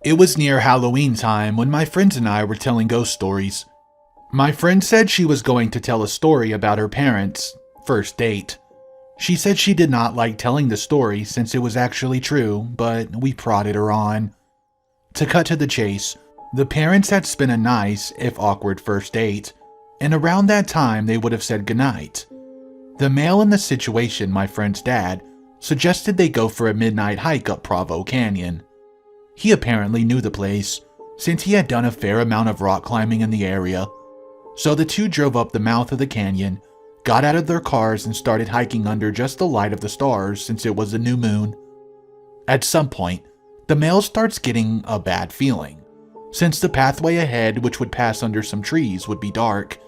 It was near Halloween time when my friends and I were telling ghost stories. My friend said she was going to tell a story about her parents' first date. She said she did not like telling the story since it was actually true, but we prodded her on. To cut to the chase, the parents had spent a nice, if awkward, first date, and around that time they would have said goodnight. The male in the situation, my friend's dad, suggested they go for a midnight hike up Provo Canyon. He apparently knew the place, since he had done a fair amount of rock climbing in the area. So the two drove up the mouth of the canyon, got out of their cars and started hiking under just the light of the stars since it was a new moon. At some point, the male starts getting a bad feeling, since the pathway ahead, which would pass under some trees, would be dark,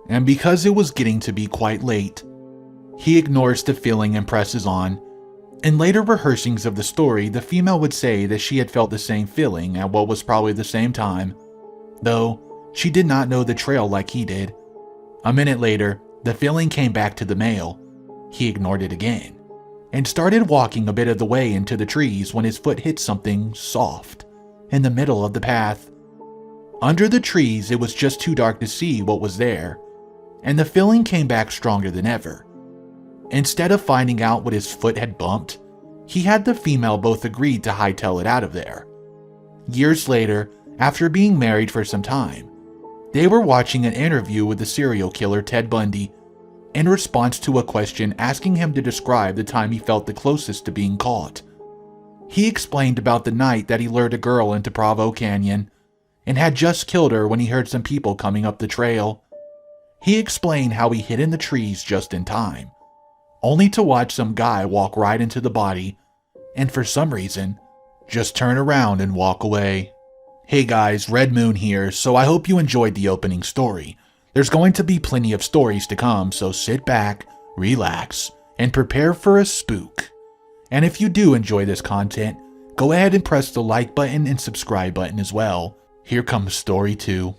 and because it was getting to be quite late. He ignores the feeling and presses on. In later rehearsings of the story, the female would say that she had felt the same feeling at what was probably the same time, though she did not know the trail like he did. A minute later, the feeling came back to the male. He ignored it again, and started walking a bit of the way into the trees when his foot hit something soft in the middle of the path. Under the trees, it was just too dark to see what was there, and the feeling came back stronger than ever. Instead of finding out what his foot had bumped, he had the female both agreed to hightail it out of there. Years later, after being married for some time, they were watching an interview with the serial killer Ted Bundy in response to a question asking him to describe the time he felt the closest to being caught. He explained about the night that he lured a girl into Provo Canyon and had just killed her when he heard some people coming up the trail. He explained how he hid in the trees just in time, only to watch some guy walk right into the body, and for some reason, just turn around and walk away. Hey guys, Red Moon here, so I hope you enjoyed the opening story. There's going to be plenty of stories to come, so sit back, relax, and prepare for a spook. And if you do enjoy this content, go ahead and press the like button and subscribe button as well. Here comes story 2.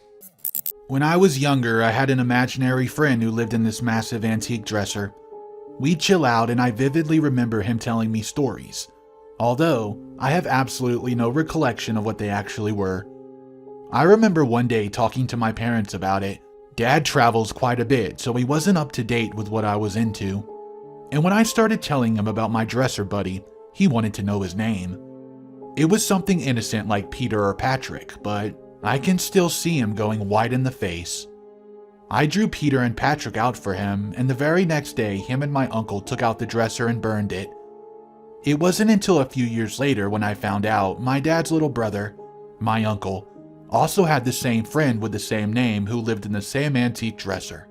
When I was younger, I had an imaginary friend who lived in this massive antique dresser. We'd chill out and I vividly remember him telling me stories, although I have absolutely no recollection of what they actually were. I remember one day talking to my parents about it. Dad travels quite a bit, so he wasn't up to date with what I was into. And when I started telling him about my dresser buddy, he wanted to know his name. It was something innocent like Peter or Patrick, but I can still see him going white in the face. I drew Peter and Patrick out for him, and the very next day, him and my uncle took out the dresser and burned it. It wasn't until a few years later when I found out my dad's little brother, my uncle, also had the same friend with the same name who lived in the same antique dresser.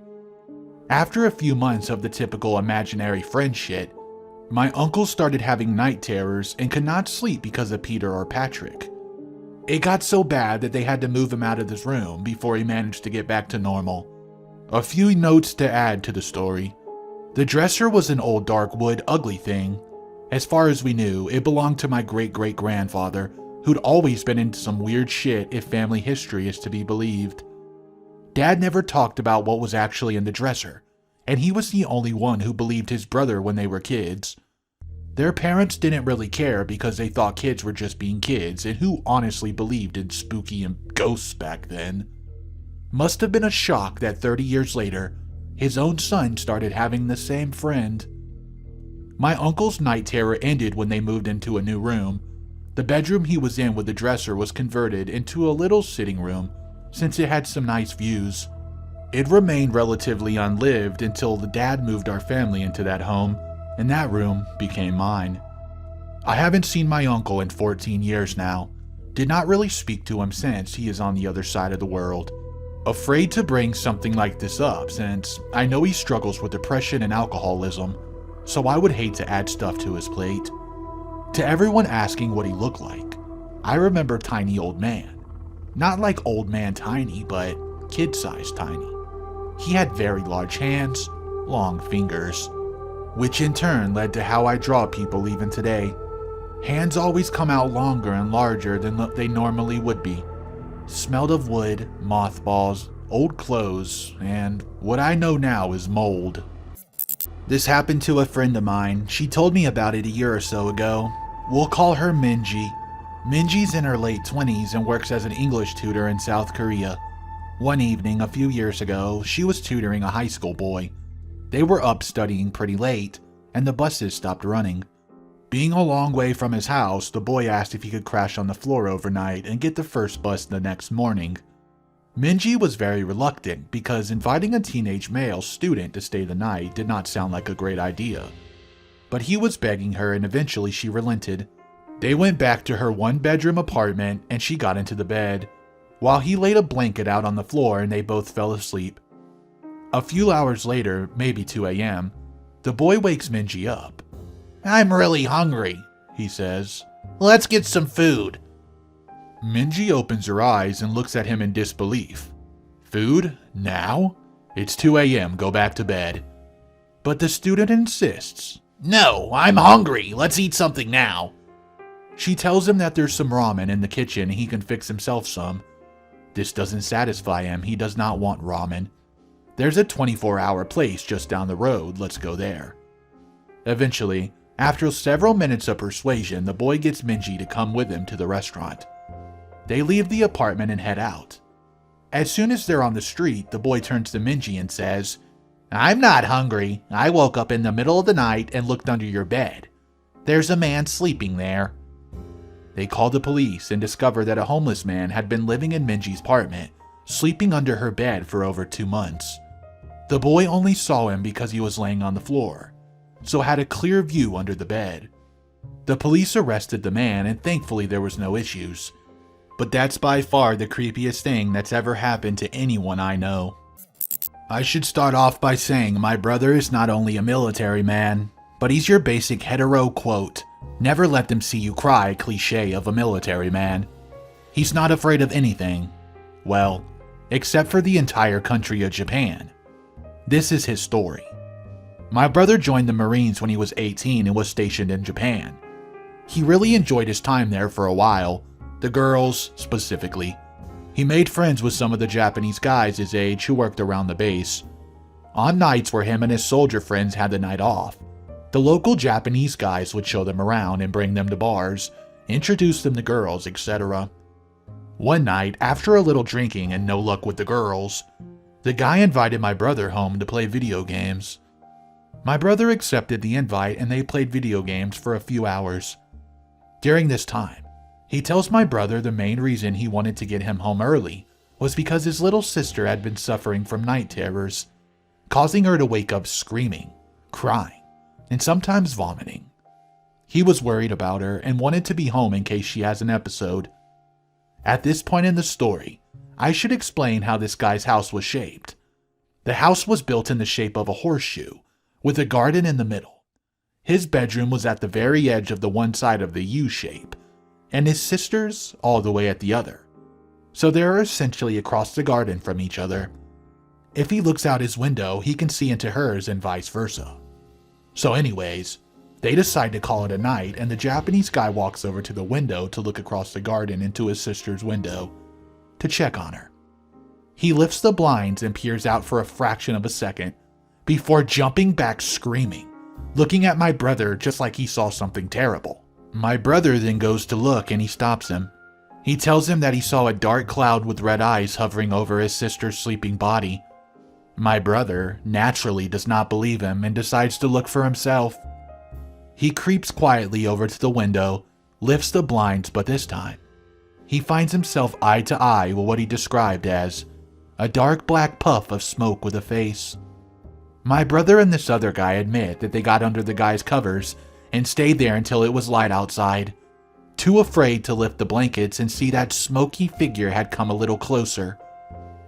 After a few months of the typical imaginary friend shit, my uncle started having night terrors and could not sleep because of Peter or Patrick. It got so bad that they had to move him out of his room before he managed to get back to normal. A few notes to add to the story. The dresser was an old dark wood ugly thing. As far as we knew, it belonged to my great-great-grandfather, who'd always been into some weird shit if family history is to be believed. Dad never talked about what was actually in the dresser, and he was the only one who believed his brother when they were kids. Their parents didn't really care because they thought kids were just being kids, and who honestly believed in spooky and ghosts back then? Must have been a shock that 30 years later, his own son started having the same friend. My uncle's night terror ended when they moved into a new room. The bedroom he was in with the dresser was converted into a little sitting room, since it had some nice views. It remained relatively unlived until the dad moved our family into that home, and that room became mine. I haven't seen my uncle in 14 years now. Did not really speak to him since he is on the other side of the world. Afraid to bring something like this up since I know he struggles with depression and alcoholism, so I would hate to add stuff to his plate. To everyone asking what he looked like, I remember tiny old man. Not like old man tiny, but kid-sized tiny. He had very large hands, long fingers, which in turn led to how I draw people even today. Hands always come out longer and larger than they normally would be. Smelled of wood, mothballs, old clothes, and what I know now is mold. This happened to a friend of mine. She told me about it a year or so ago. We'll call her Minji. Minji's in her late 20s and works as an English tutor in South Korea. One evening a few years ago, she was tutoring a high school boy. They were up studying pretty late, and the buses stopped running. Being a long way from his house, the boy asked if he could crash on the floor overnight and get the first bus the next morning. Minji was very reluctant because inviting a teenage male student to stay the night did not sound like a great idea. But he was begging her, and eventually she relented. They went back to her one-bedroom apartment and she got into the bed, while he laid a blanket out on the floor and they both fell asleep. A few hours later, maybe 2 a.m., the boy wakes Minji up. "I'm really hungry," he says. "Let's get some food." Minji opens her eyes and looks at him in disbelief. "Food? Now? It's 2 a.m., go back to bed." But the student insists. "No, I'm hungry, let's eat something now." She tells him that there's some ramen in the kitchen and he can fix himself some. This doesn't satisfy him, he does not want ramen. There's a 24-hour place just down the road, let's go there. Eventually, after several minutes of persuasion, the boy gets Minji to come with him to the restaurant. They leave the apartment and head out. As soon as they're on the street, the boy turns to Minji and says, "I'm not hungry. I woke up in the middle of the night and looked under your bed. There's a man sleeping there." They call the police and discover that a homeless man had been living in Minji's apartment, sleeping under her bed for over 2 months. The boy only saw him because he was laying on the floor, so had a clear view under the bed. The police arrested the man and thankfully there was no issues. But that's by far the creepiest thing that's ever happened to anyone I know. I should start off by saying my brother is not only a military man, but he's your basic hetero quote, "Never let them see you cry" cliche of a military man. He's not afraid of anything. Well, except for the entire country of Japan. This is his story. My brother joined the Marines when he was 18 and was stationed in Japan. He really enjoyed his time there for a while, the girls specifically. He made friends with some of the Japanese guys his age who worked around the base. On nights where him and his soldier friends had the night off, the local Japanese guys would show them around and bring them to bars, introduce them to girls, etc. One night, after a little drinking and no luck with the girls, the guy invited my brother home to play video games. My brother accepted the invite and they played video games for a few hours. During this time, he tells my brother the main reason he wanted to get him home early was because his little sister had been suffering from night terrors, causing her to wake up screaming, crying, and sometimes vomiting. He was worried about her and wanted to be home in case she has an episode. At this point in the story, I should explain how this guy's house was shaped. The house was built in the shape of a horseshoe, with a garden in the middle. His bedroom was at the very edge of the one side of the U shape, and his sister's all the way at the other. So they are essentially across the garden from each other. If he looks out his window, he can see into hers and vice versa. So anyways, they decide to call it a night and the Japanese guy walks over to the window to look across the garden into his sister's window to check on her. He lifts the blinds and peers out for a fraction of a second before jumping back screaming, looking at my brother just like he saw something terrible. My brother then goes to look and he stops him. He tells him that he saw a dark cloud with red eyes hovering over his sister's sleeping body. My brother naturally does not believe him and decides to look for himself. He creeps quietly over to the window, lifts the blinds, but this time, he finds himself eye to eye with what he described as a dark black puff of smoke with a face. My brother and this other guy admit that they got under the guy's covers and stayed there until it was light outside, too afraid to lift the blankets and see that smoky figure had come a little closer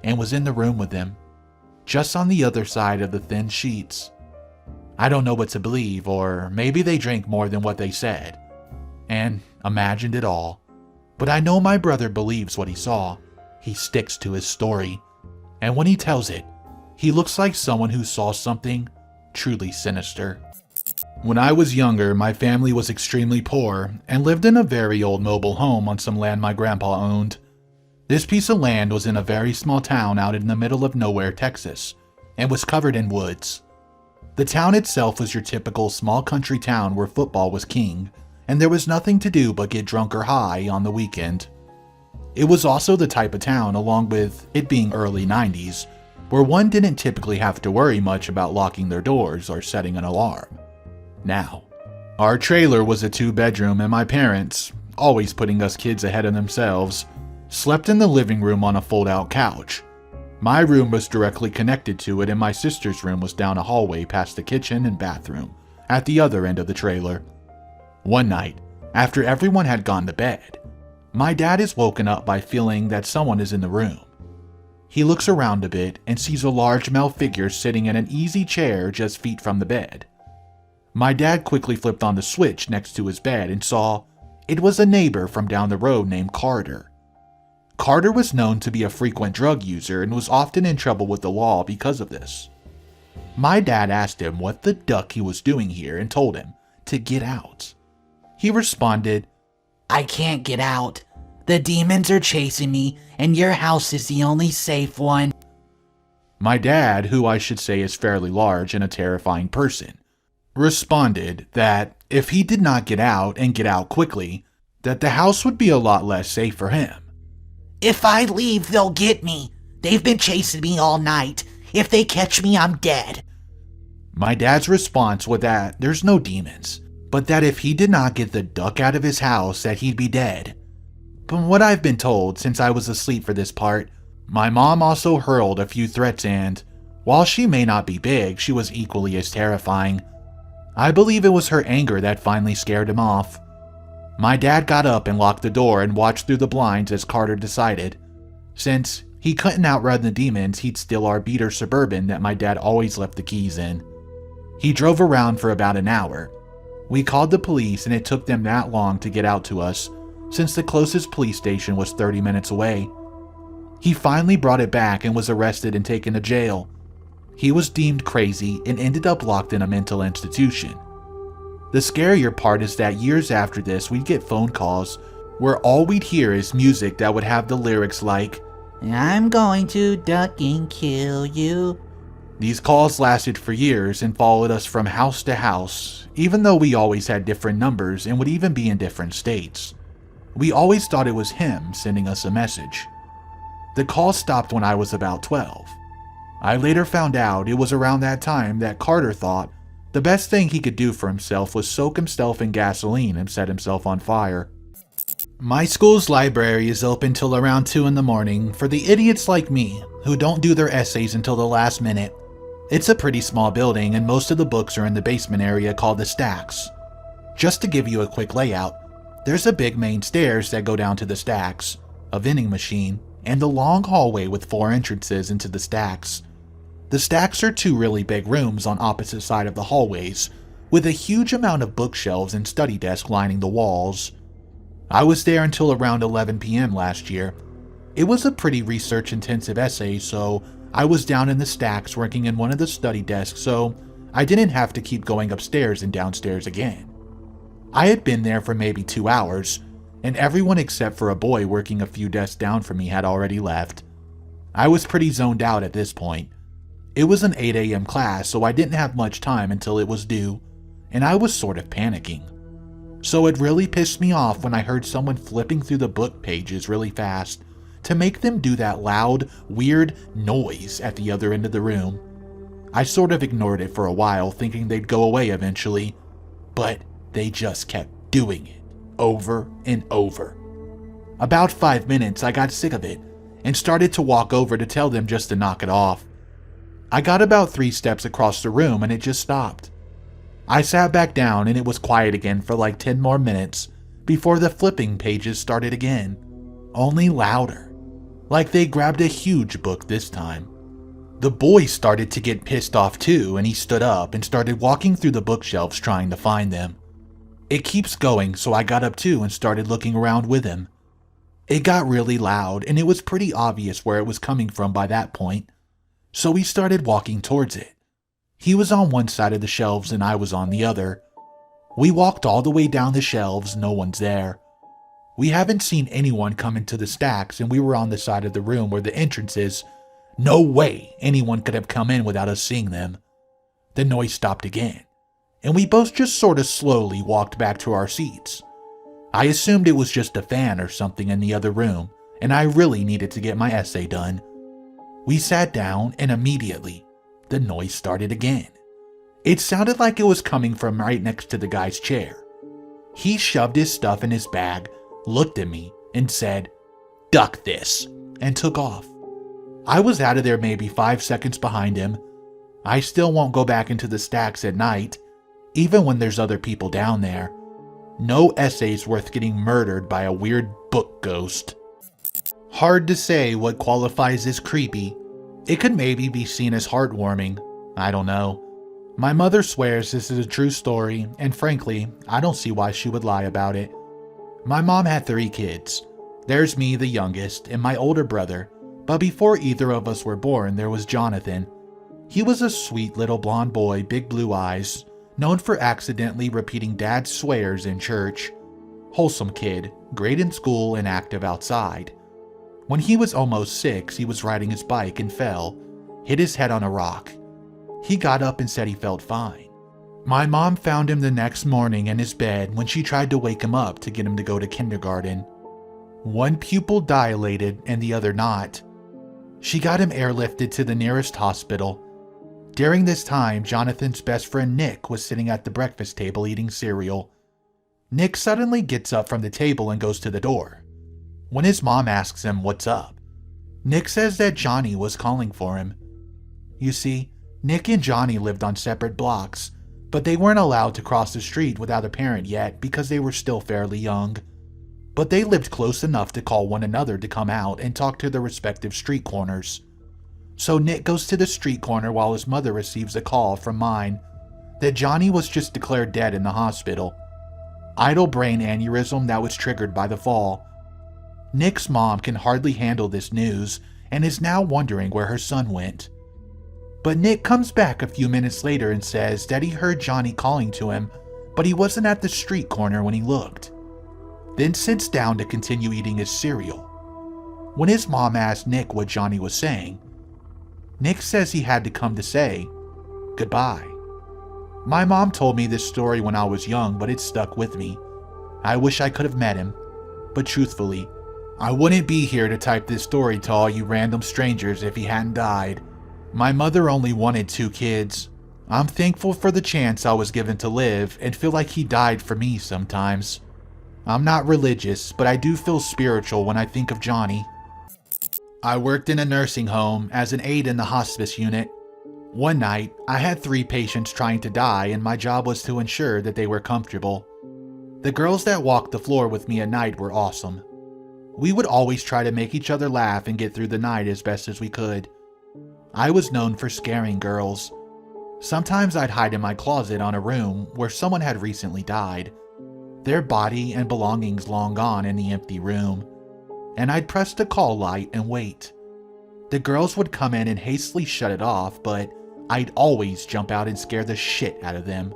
and was in the room with them, just on the other side of the thin sheets. I don't know what to believe, or maybe they drank more than what they said and imagined it all, but I know my brother believes what he saw. He sticks to his story, and when he tells it, he looks like someone who saw something truly sinister. When I was younger, my family was extremely poor and lived in a very old mobile home on some land my grandpa owned. This piece of land was in a very small town out in the middle of nowhere, Texas, and was covered in woods. The town itself was your typical small country town where football was king, and there was nothing to do but get drunk or high on the weekend. It was also the type of town, along with it being early 90s, where one didn't typically have to worry much about locking their doors or setting an alarm. Now, our trailer was a 2-bedroom, and my parents, always putting us kids ahead of themselves, slept in the living room on a fold-out couch. My room was directly connected to it, and my sister's room was down a hallway past the kitchen and bathroom, at the other end of the trailer. One night, after everyone had gone to bed, my dad is woken up by feeling that someone is in the room. He looks around a bit and sees a large male figure sitting in an easy chair just feet from the bed. My dad quickly flipped on the switch next to his bed and saw it was a neighbor from down the road named Carter. Carter was known to be a frequent drug user and was often in trouble with the law because of this. My dad asked him what the duck he was doing here and told him to get out. He responded, "I can't get out. The demons are chasing me, and your house is the only safe one." My dad, who I should say is fairly large and a terrifying person, responded that if he did not get out and get out quickly, that the house would be a lot less safe for him. "If I leave, they'll get me. They've been chasing me all night. If they catch me, I'm dead." My dad's response was that there's no demons, but that if he did not get the duck out of his house, that he'd be dead. From what I've been told since I was asleep for this part, my mom also hurled a few threats, and while she may not be big, she was equally as terrifying. I believe it was her anger that finally scared him off. My dad got up and locked the door and watched through the blinds as Carter decided. Since he couldn't outrun the demons, he'd steal our beater Suburban that my dad always left the keys in. He drove around for about an hour. We called the police, and it took them that long to get out to us, since the closest police station was 30 minutes away. He finally brought it back and was arrested and taken to jail. He was deemed crazy and ended up locked in a mental institution. The scarier part is that years after this, we'd get phone calls where all we'd hear is music that would have the lyrics like, "I'm going to duck and kill you." These calls lasted for years and followed us from house to house, even though we always had different numbers and would even be in different states. We always thought it was him sending us a message. The call stopped when I was about 12. I later found out it was around that time that Carter thought the best thing he could do for himself was soak himself in gasoline and set himself on fire. My school's library is open till around 2 in the morning for the idiots like me who don't do their essays until the last minute. It's a pretty small building, and most of the books are in the basement area called the stacks. Just to give you a quick layout, there's a big main stairs that go down to the stacks, a vending machine, and a long hallway with 4 entrances into the stacks. The stacks are 2 really big rooms on opposite side of the hallways, with a huge amount of bookshelves and study desks lining the walls. I was there until around 11 p.m. last year. It was a pretty research-intensive essay, so I was down in the stacks working in one of the study desks, so I didn't have to keep going upstairs and downstairs again. I had been there for maybe 2 hours, and everyone except for a boy working a few desks down from me had already left. I was pretty zoned out at this point. It was an 8 a.m. class, so I didn't have much time until it was due, and I was sort of panicking. So it really pissed me off when I heard someone flipping through the book pages really fast to make them do that loud, weird noise at the other end of the room. I sort of ignored it for a while, thinking they'd go away eventually, but they just kept doing it over and over. About 5 minutes, I got sick of it and started to walk over to tell them just to knock it off. I got about 3 steps across the room and it just stopped. I sat back down and it was quiet again for like 10 more minutes before the flipping pages started again, only louder, like they grabbed a huge book this time. The boy started to get pissed off too, and he stood up and started walking through the bookshelves trying to find them. It keeps going, so I got up too and started looking around with him. It got really loud and it was pretty obvious where it was coming from by that point, so we started walking towards it. He was on one side of the shelves and I was on the other. We walked all the way down the shelves, no one's there. We haven't seen anyone come into the stacks, and we were on the side of the room where the entrance is. No way anyone could have come in without us seeing them. The noise stopped again, and we both just sort of slowly walked back to our seats. I assumed it was just a fan or something in the other room, and I really needed to get my essay done. We sat down, and immediately, the noise started again. It sounded like it was coming from right next to the guy's chair. He shoved his stuff in his bag, looked at me, and said, "Duck this," and took off. I was out of there maybe 5 seconds behind him. I still won't go back into the stacks at night, even when there's other people down there. No essay's worth getting murdered by a weird book ghost. Hard to say what qualifies as creepy. It could maybe be seen as heartwarming. I don't know. My mother swears this is a true story, and frankly, I don't see why she would lie about it. My mom had 3 kids. There's me, the youngest, and my older brother, but before either of us were born, there was Jonathan. He was a sweet little blonde boy, big blue eyes, known for accidentally repeating Dad's swears in church. Wholesome kid, great in school and active outside. When he was almost 6, he was riding his bike and fell, hit his head on a rock. He got up and said he felt fine. My mom found him the next morning in his bed when she tried to wake him up to get him to go to kindergarten. One pupil dilated and the other not. She got him airlifted to the nearest hospital. During this time, Jonathan's best friend Nick was sitting at the breakfast table eating cereal. Nick suddenly gets up from the table and goes to the door. When his mom asks him what's up, Nick says that Johnny was calling for him. You see, Nick and Johnny lived on separate blocks, but they weren't allowed to cross the street without a parent yet because they were still fairly young. But they lived close enough to call one another to come out and talk to their respective street corners. So Nick goes to the street corner while his mother receives a call from mine that Johnny was just declared dead in the hospital. Idle brain aneurysm that was triggered by the fall. Nick's mom can hardly handle this news and is now wondering where her son went. But Nick comes back a few minutes later and says that he heard Johnny calling to him, but he wasn't at the street corner when he looked. Then sits down to continue eating his cereal. When his mom asked Nick what Johnny was saying, Nick says he had to come to say goodbye. My mom told me this story when I was young, but it stuck with me. I wish I could have met him, but truthfully, I wouldn't be here to type this story to all you random strangers if he hadn't died. My mother only wanted 2 kids. I'm thankful for the chance I was given to live and feel like he died for me sometimes. I'm not religious, but I do feel spiritual when I think of Johnny. I worked in a nursing home as an aide in the hospice unit. One night, I had 3 patients trying to die, and my job was to ensure that they were comfortable. The girls that walked the floor with me at night were awesome. We would always try to make each other laugh and get through the night as best as we could. I was known for scaring girls. Sometimes I'd hide in my closet on a room where someone had recently died, their body and belongings long gone in the empty room, and I'd press the call light and wait. The girls would come in and hastily shut it off, but I'd always jump out and scare the shit out of them.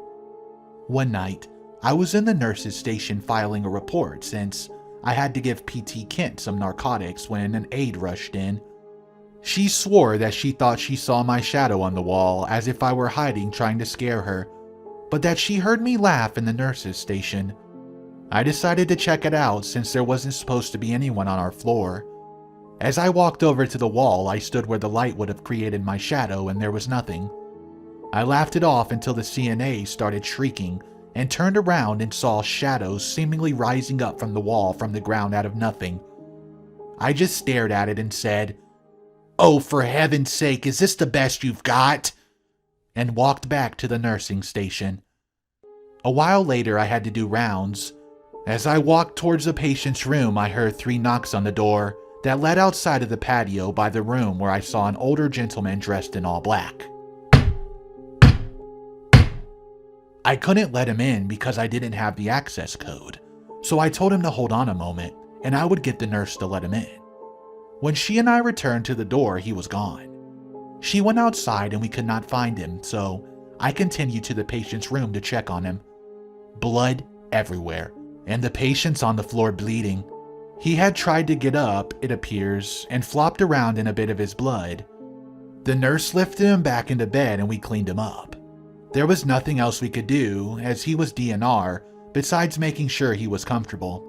One night, I was in the nurse's station filing a report since I had to give PT Kent some narcotics when an aide rushed in. She swore that she thought she saw my shadow on the wall as if I were hiding trying to scare her, but that she heard me laugh in the nurse's station. I decided to check it out since there wasn't supposed to be anyone on our floor. As I walked over to the wall, I stood where the light would have created my shadow and there was nothing. I laughed it off until the CNA started shrieking and turned around and saw shadows seemingly rising up from the wall from the ground out of nothing. I just stared at it and said, "Oh, for heaven's sake, is this the best you've got?" and walked back to the nursing station. A while later, I had to do rounds. As I walked towards the patient's room, I heard 3 knocks on the door that led outside of the patio by the room where I saw an older gentleman dressed in all black. I couldn't let him in because I didn't have the access code, so I told him to hold on a moment and I would get the nurse to let him in. When she and I returned to the door, he was gone. She went outside and we could not find him, so I continued to the patient's room to check on him. Blood everywhere, and the patient's on the floor bleeding. He had tried to get up, it appears, and flopped around in a bit of his blood. The nurse lifted him back into bed and we cleaned him up. There was nothing else we could do, as he was DNR, besides making sure he was comfortable.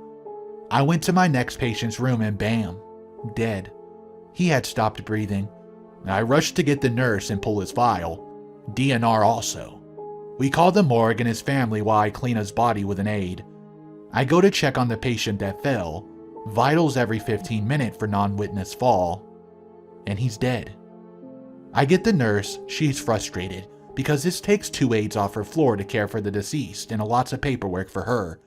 I went to my next patient's room and bam, dead. He had stopped breathing. I rushed to get the nurse and pull his file. DNR also. We called the morgue and his family while I clean his body with an aide. I go to check on the patient that fell, vitals every 15 minutes for non-witness fall, and he's dead. I get the nurse, she's frustrated, because this takes 2 aides off her floor to care for the deceased and lots of paperwork for her.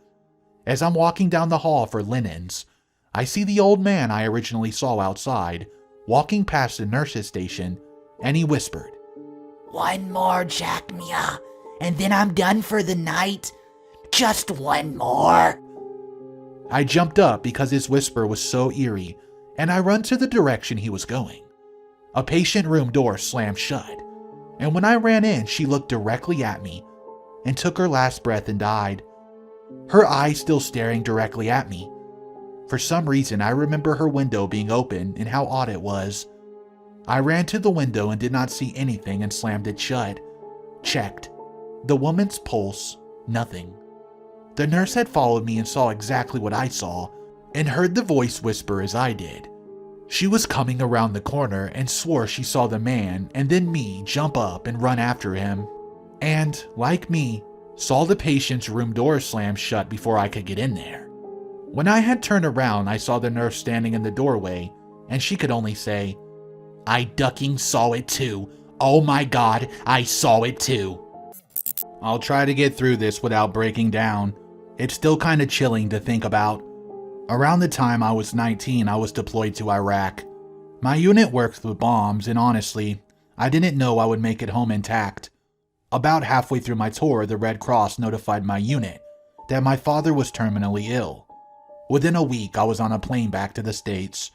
As I'm walking down the hall for linens, I see the old man I originally saw outside, walking past the nurse's station, and he whispered, "One more, Jack Mia, and then I'm done for the night. Just one more." I jumped up because his whisper was so eerie, and I run to the direction he was going. A patient room door slammed shut, and when I ran in, she looked directly at me and took her last breath and died, her eyes still staring directly at me. For some reason, I remember her window being open and how odd it was. I ran to the window and did not see anything and slammed it shut. Checked. The woman's pulse, nothing. The nurse had followed me and saw exactly what I saw and heard the voice whisper as I did. She was coming around the corner and swore she saw the man and then me jump up and run after him. And, like me, saw the patient's room door slam shut before I could get in there. When I had turned around, I saw the nurse standing in the doorway, and she could only say, "I ducking saw it too. Oh my God, I saw it too." I'll try to get through this without breaking down. It's still kind of chilling to think about. Around the time I was 19, I was deployed to Iraq. My unit worked with bombs, and honestly, I didn't know I would make it home intact. About halfway through my tour, the Red Cross notified my unit that my father was terminally ill. Within a week, I was on a plane back to the States.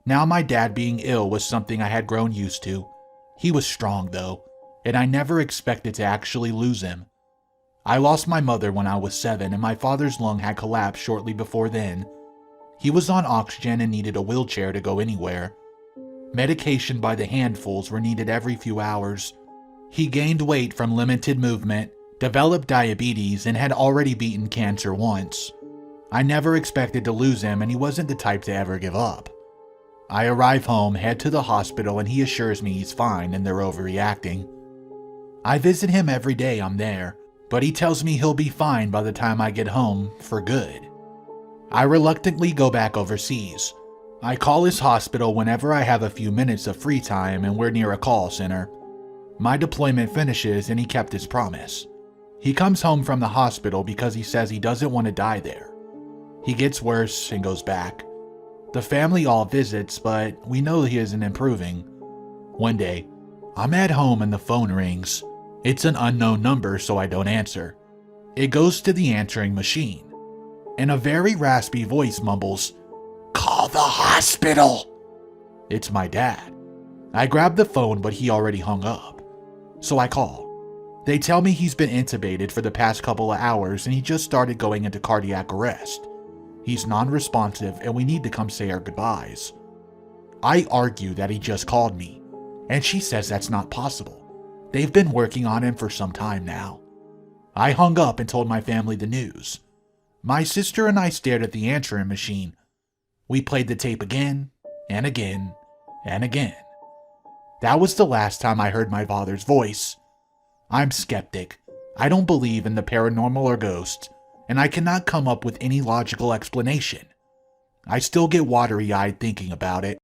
Now my dad being ill was something I had grown used to. He was strong though, and I never expected to actually lose him. I lost my mother when I was 7, and my father's lung had collapsed shortly before then. He was on oxygen and needed a wheelchair to go anywhere. Medication by the handfuls were needed every few hours. He gained weight from limited movement, developed diabetes, and had already beaten cancer once. I never expected to lose him, and he wasn't the type to ever give up. I arrive home, head to the hospital, and he assures me he's fine and they're overreacting. I visit him every day I'm there, but he tells me he'll be fine by the time I get home for good. I reluctantly go back overseas. I call his hospital whenever I have a few minutes of free time and we're near a call center. My deployment finishes and he kept his promise. He comes home from the hospital because he says he doesn't want to die there. He gets worse and goes back. The family all visits, but we know he isn't improving. One day, I'm at home and the phone rings. It's an unknown number, so I don't answer. It goes to the answering machine, and a very raspy voice mumbles, "Call the hospital!" It's my dad. I grab the phone, but he already hung up. So I call. They tell me he's been intubated for the past couple of hours and he just started going into cardiac arrest. He's non-responsive and we need to come say our goodbyes. I argue that he just called me, and she says that's not possible. They've been working on him for some time now. I hung up and told my family the news. My sister and I stared at the answering machine. We played the tape again, and again, and again. That was the last time I heard my father's voice. I'm skeptic. I don't believe in the paranormal or ghosts, and I cannot come up with any logical explanation. I still get watery-eyed thinking about it.